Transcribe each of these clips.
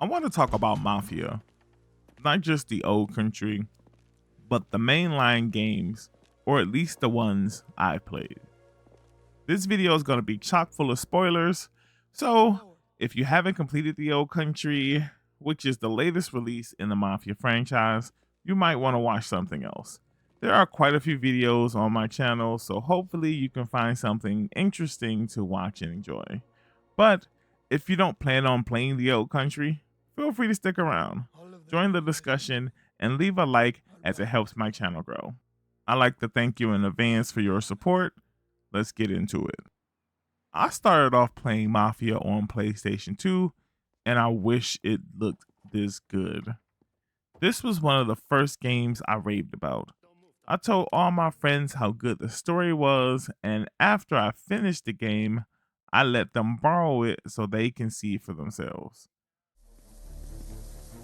I want to talk about Mafia, not just the old country, but the mainline games, or at least the ones I've played. This video is going to be chock full of spoilers, so if you haven't completed the old country, which is the latest release in the Mafia franchise, you might want to watch something else. There are quite a few videos on my channel, so hopefully you can find something interesting to watch and enjoy. But if you don't plan on playing the old country, feel free to stick around, join the discussion, and leave a like as it helps my channel grow. I'd like to thank you in advance for your support. Let's get into it. I started off playing Mafia on PlayStation 2, and I wish it looked this good. This was one of the first games I raved about. I told all my friends how good the story was, and after I finished the game, I let them borrow it so they can see for themselves.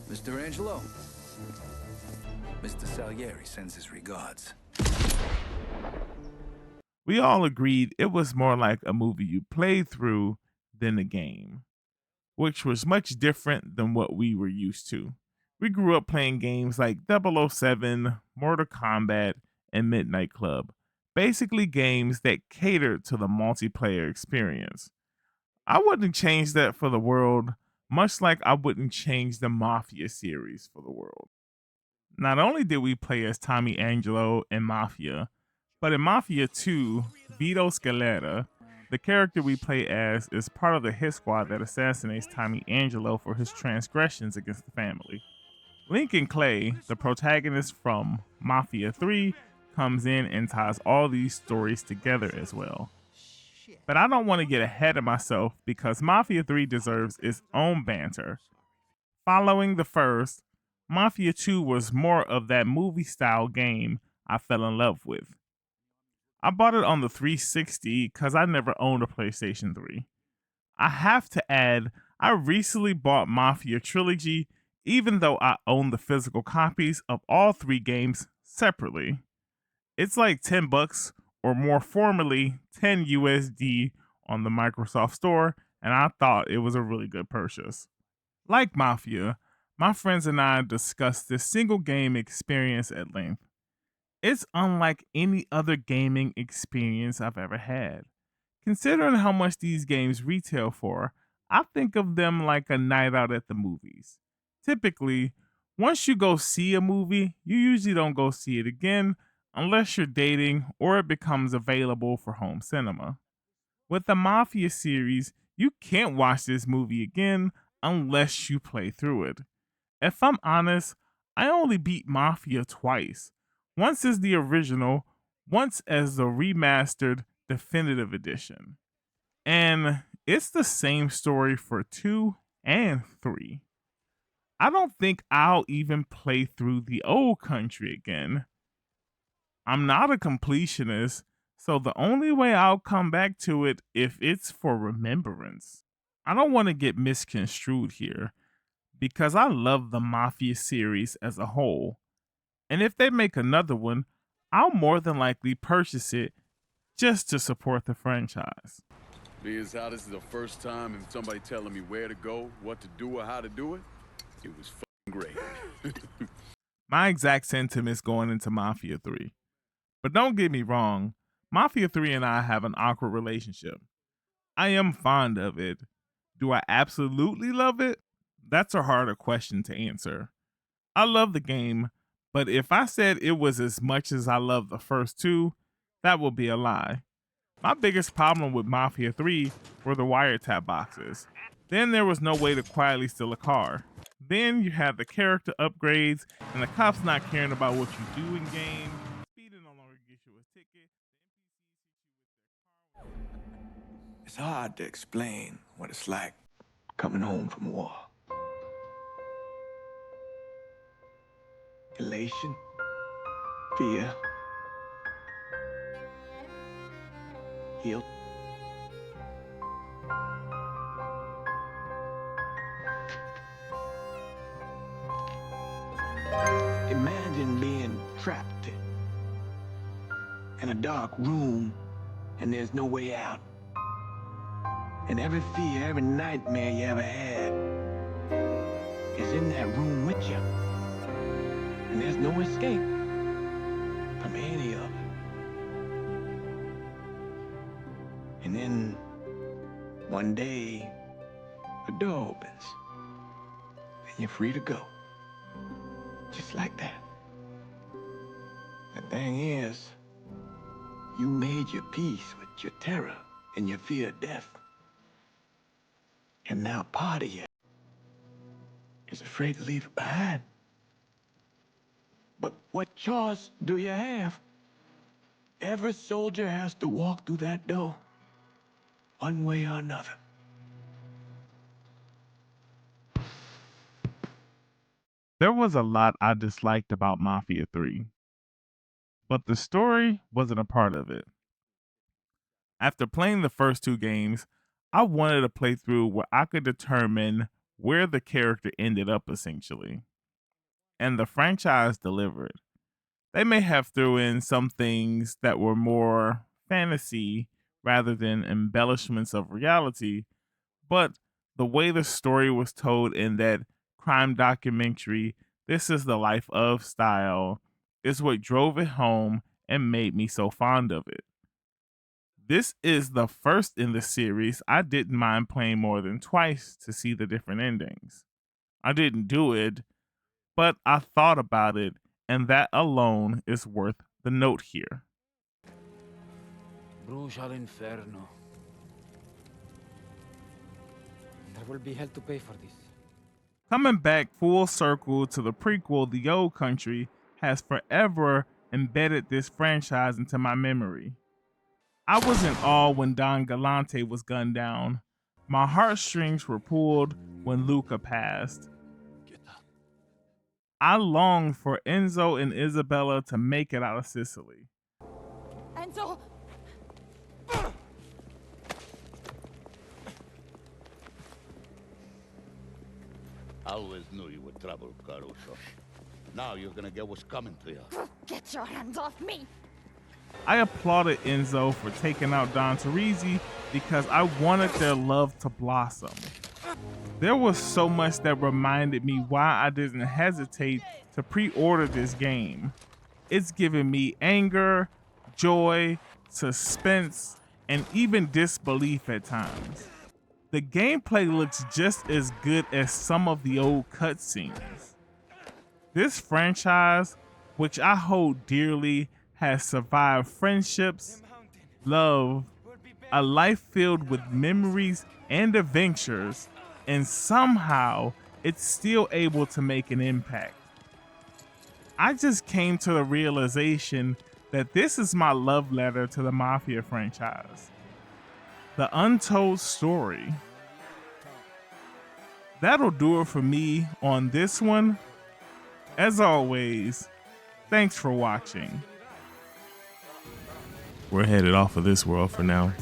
Mr. Angelo, Mr. Salieri sends his regards. We all agreed it was more like a movie you played through than a game, which was much different than what we were used to. We grew up playing games like 007, Mortal Kombat, and Midnight Club, basically games that catered to the multiplayer experience. I wouldn't change that for the world, much like I wouldn't change the Mafia series for the world. Not only did we play as Tommy Angelo in Mafia, but in Mafia 2, Vito Scaletta, the character we play as, is part of the hit squad that assassinates Tommy Angelo for his transgressions against the family. Lincoln Clay, the protagonist from Mafia 3, comes in and ties all these stories together as well. But I don't want to get ahead of myself because Mafia 3 deserves its own banter. Following the first, Mafia 2 was more of that movie style game I fell in love with. I bought it on the 360 because I never owned a PlayStation 3. I have to add, I recently bought Mafia Trilogy, even though I own the physical copies of all three games separately. It's like $10 or more formally 10 USD on the Microsoft Store, and I thought it was a really good purchase. Like Mafia, my friends and I discussed this single game experience at length. It's unlike any other gaming experience I've ever had. Considering how much these games retail for, I think of them like a night out at the movies. Typically, once you go see a movie, you usually don't go see it again unless you're dating or it becomes available for home cinema. With the Mafia series, you can't watch this movie again unless you play through it. If I'm honest, I only beat Mafia twice. Once as the original, once as the remastered definitive edition. And it's the same story for 2 and 3. I don't think I'll even play through the old country again. I'm not a completionist, so the only way I'll come back to it if it's for remembrance. I don't want to get misconstrued here because I love the Mafia series as a whole. And if they make another one, I'll more than likely purchase it just to support the franchise. Being how this is the first time and somebody telling me where to go, what to do, or how to do it, it was great. My exact sentiments going into Mafia 3. But don't get me wrong, Mafia 3 and I have an awkward relationship. I am fond of it. Do I absolutely love it? That's a harder question to answer. I love the game, but if I said it was as much as I love the first two, that would be a lie. My biggest problem with Mafia 3 were the wiretap boxes. Then there was no way to quietly steal a car. Then you have the character upgrades and the cops not caring about what you do in game. Speeding no longer gets you a ticket. It's hard to explain what it's like coming home from war. Elation, fear, guilt. Imagine being trapped in a dark room and there's no way out. And every fear, every nightmare you ever had in that room with you. And there's no escape from any of it. And then one day, the door opens and you're free to go. Just like that. The thing is, you made your peace with your terror and your fear of death. And now part of you is afraid to leave it behind. But what choice do you have? Every soldier has to walk through that door, one way or another. There was a lot I disliked about Mafia 3, but the story wasn't a part of it. After playing the first two games, I wanted a playthrough where I could determine where the character ended up essentially. And the franchise delivered. They may have threw in some things that were more fantasy rather than embellishments of reality, but the way the story was told in that crime documentary, This Is the Life of style, is what drove it home and made me so fond of it. This is the first in the series I didn't mind playing more than twice to see the different endings. I didn't do it, but I thought about it, and that alone is worth the note here. Bruges all'inferno. There will be hell to pay for this. Coming back full circle to the prequel, The Old Country has forever embedded this franchise into my memory. I was in awe when Don Galante was gunned down. My heartstrings were pulled when Luca passed. I longed for Enzo and Isabella to make it out of Sicily. Enzo! I always knew you were trouble, Caruso. Now you're gonna get what's coming to you. Get your hands off me! I applauded Enzo for taking out Don Teresi because I wanted their love to blossom. There was so much that reminded me why I didn't hesitate to pre-order this game. It's given me anger, joy, suspense, and even disbelief at times. The gameplay looks just as good as some of the old cutscenes. This franchise, which I hold dearly, has survived friendships, love, a life filled with memories and adventures, and somehow it's still able to make an impact. I just came to the realization that this is my love letter to the Mafia franchise. The untold story. That'll do it for me on this one. As always, thanks for watching. We're headed off of this world for now.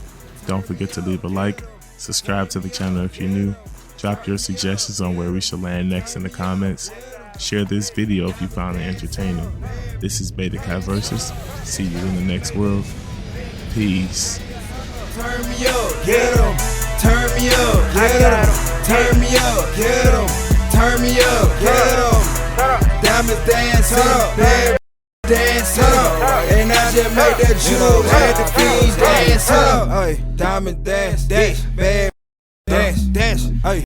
Don't forget to leave a like, subscribe to the channel if you're new, drop your suggestions on where we should land next in the comments, share this video if you found it entertaining. This is Batakai Versus. See you in the next world. Peace. Turn me up, get 'em. Turn me up, get 'em. Turn me up, get 'em. Turn me up, get 'em. Diamonds dance up, baby. Dance up, and I just make that jewel at the feet dance up. Diamond dance, baby, dance, dance.